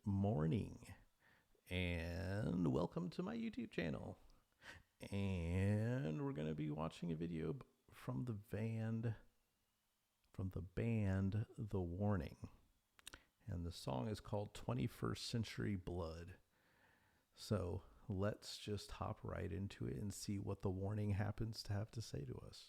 morning, and welcome to my YouTube channel. And we're going to be watching a video from the band The Warning. And the song is called 21st Century Blood. So let's just hop right into it and see what The Warning happens to have to say to us.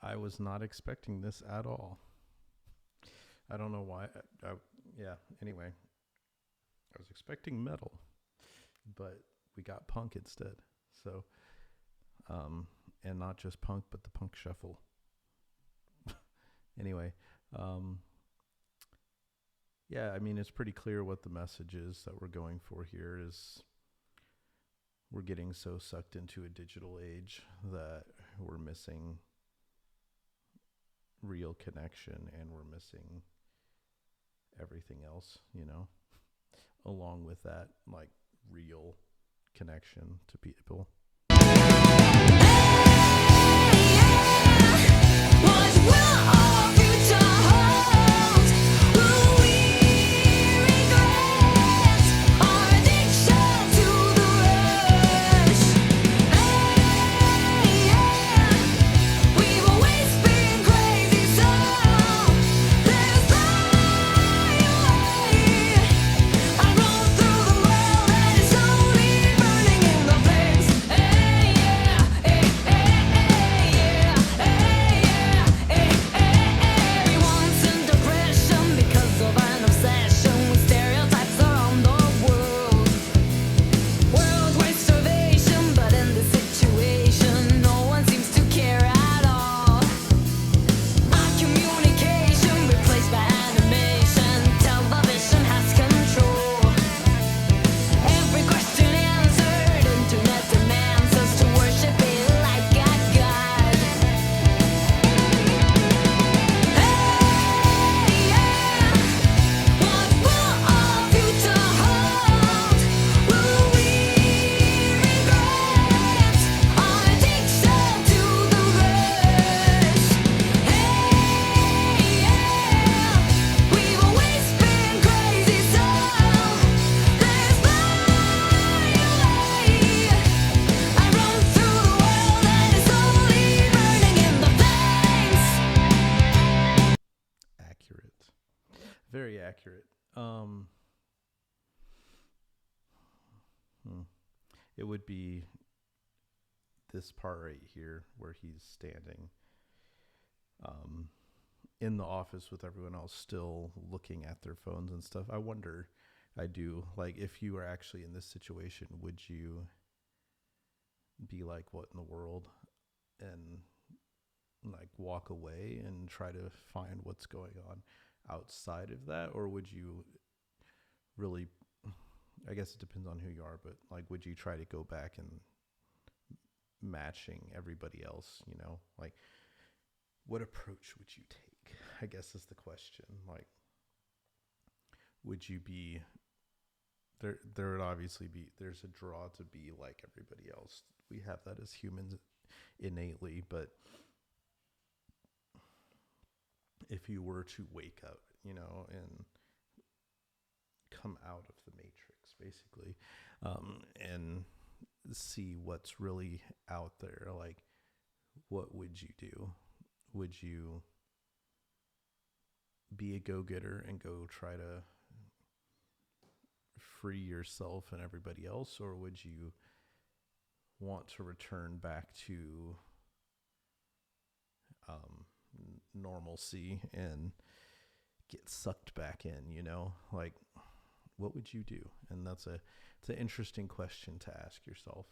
I was not expecting this at all. I don't know why. Anyway. I was expecting metal, but we got punk instead. So, and not just punk, but the punk shuffle. Anyway, I mean, it's pretty clear what the message is that we're going for here is we're getting so sucked into a digital age that we're missing real connection, and we're missing everything else, along with that, like, real connection to people. Very accurate. Hmm. It would be this part right here where he's standing um, in the office with everyone else still looking at their phones and stuff. I wonder, I do, like, if you were actually in this situation, would you be like, what in the world? And like walk away and try to find what's going on outside of that? Or would you really, I guess it depends on who you are, but like, would you try to go back and matching everybody else, like what approach would you take? I guess is the question. Like, would you be there would obviously be, there's a draw to be like everybody else. We have that as humans innately, but if you were to wake up, and come out of the matrix basically, and see what's really out there, like, what would you do? Would you be a go-getter and go try to free yourself and everybody else, or would you want to return back to normalcy and get sucked back in, like, what would you do? And it's an interesting question to ask yourself.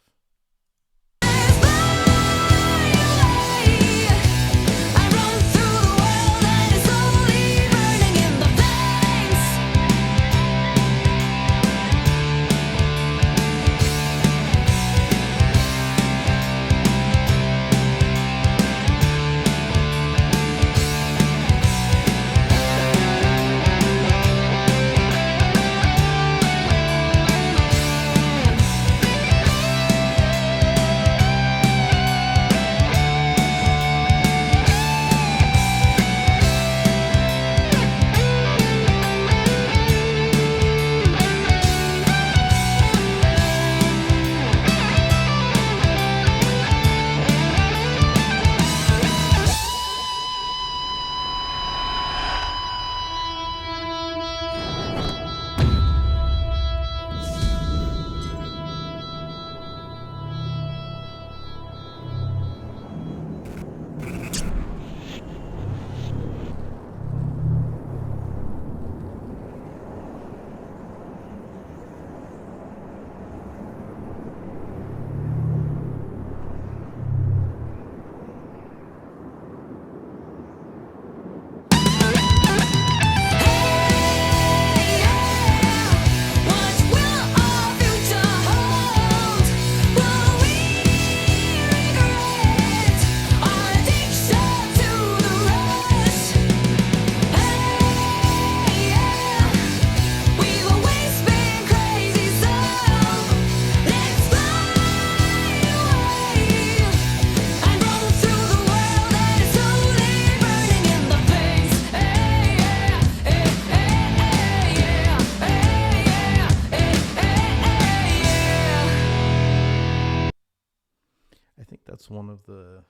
I think that's one of the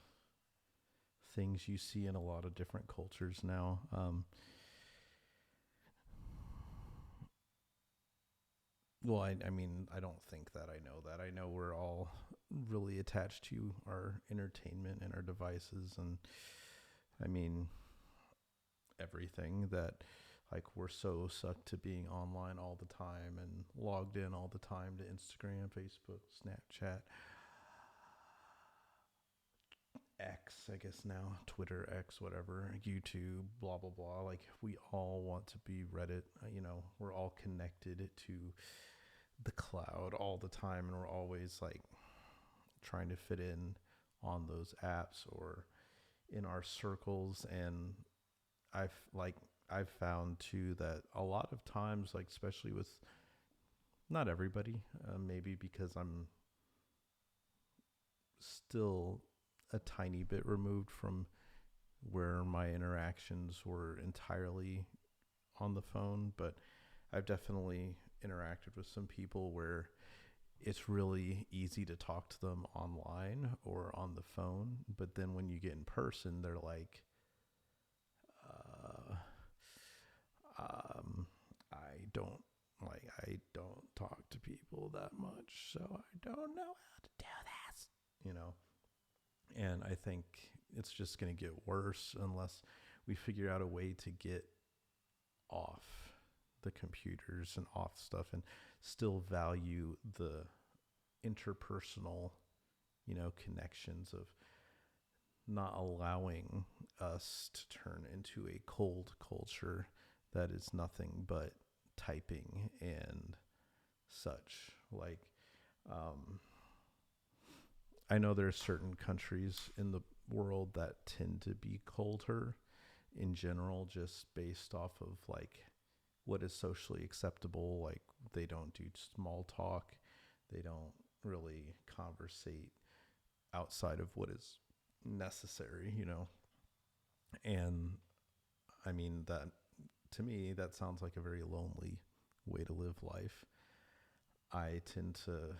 things you see in a lot of different cultures now. Well, I mean, I don't think that I know that. I know we're all really attached to our entertainment and our devices, and I mean, everything that, like, we're so sucked to being online all the time and logged in all the time to Instagram, Facebook, Snapchat, X, I guess now, Twitter, X, whatever, YouTube, blah, blah, blah. Like, we all want to be Reddit. We're all connected to the cloud all the time, and we're always like trying to fit in on those apps or in our circles. And I've found too that a lot of times, like, especially with not everybody, maybe because I'm still a tiny bit removed from where my interactions were entirely on the phone, but I've definitely interacted with some people where it's really easy to talk to them online or on the phone, but then when you get in person, they're like, people that much, so I don't know how to do this, you know. And I think it's just going to get worse unless we figure out a way to get off the computers and off stuff and still value the interpersonal, connections of not allowing us to turn into a cold culture that is nothing but typing and such. Like, I know there are certain countries in the world that tend to be colder in general, just based off of like what is socially acceptable. Like, they don't do small talk, they don't really conversate outside of what is necessary, And I mean, that to me, that sounds like a very lonely way to live life. I tend to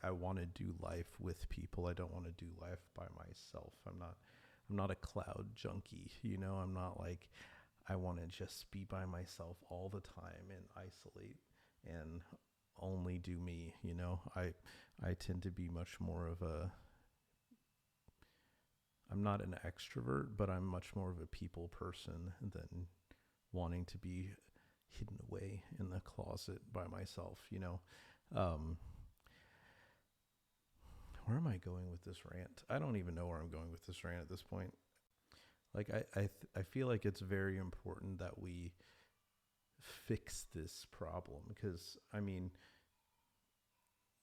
I want to do life with people. I don't want to do life by myself. I'm not a cloud junkie, I'm not like I want to just be by myself all the time and isolate and only do me, I tend to be much more of I'm not an extrovert, but I'm much more of a people person than wanting to be hidden away in the closet by myself, Where am I going with this rant? I don't even know where I'm going with this rant at this point. Like, I feel like it's very important that we fix this problem, because, I mean,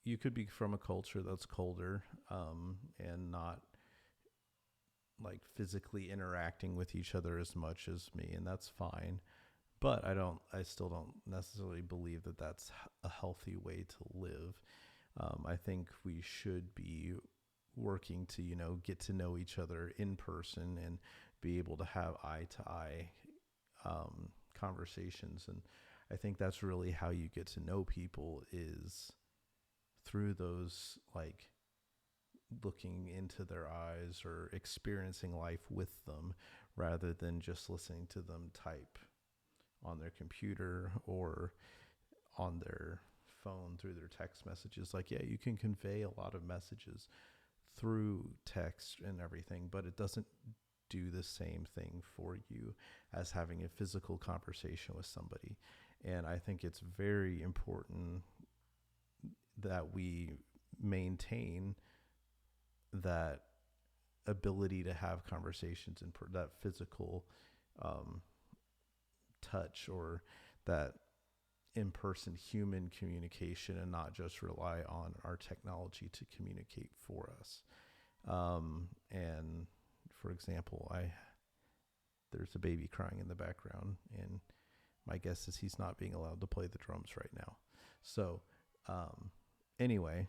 you could be from a culture that's colder, and not like physically interacting with each other as much as me, and that's fine. But I still don't necessarily believe that that's a healthy way to live. I think we should be working to, get to know each other in person and be able to have eye to eye conversations. And I think that's really how you get to know people, is through those, like, looking into their eyes or experiencing life with them, rather than just listening to them type on their computer or on their phone through their text messages. Like, yeah, you can convey a lot of messages through text and everything, but it doesn't do the same thing for you as having a physical conversation with somebody. And I think it's very important that we maintain that ability to have conversations and that physical touch, or that in-person human communication, and not just rely on our technology to communicate for us. And for example, there's a baby crying in the background, and my guess is he's not being allowed to play the drums right now. So anyway,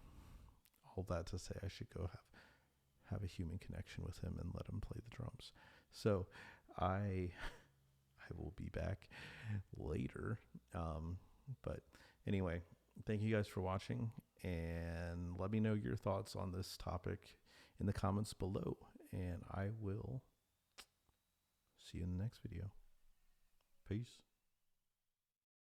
all that to say, I should go have a human connection with him and let him play the drums. So I will be back later. But anyway, thank you guys for watching, and let me know your thoughts on this topic in the comments below, and I will see you in the next video. Peace.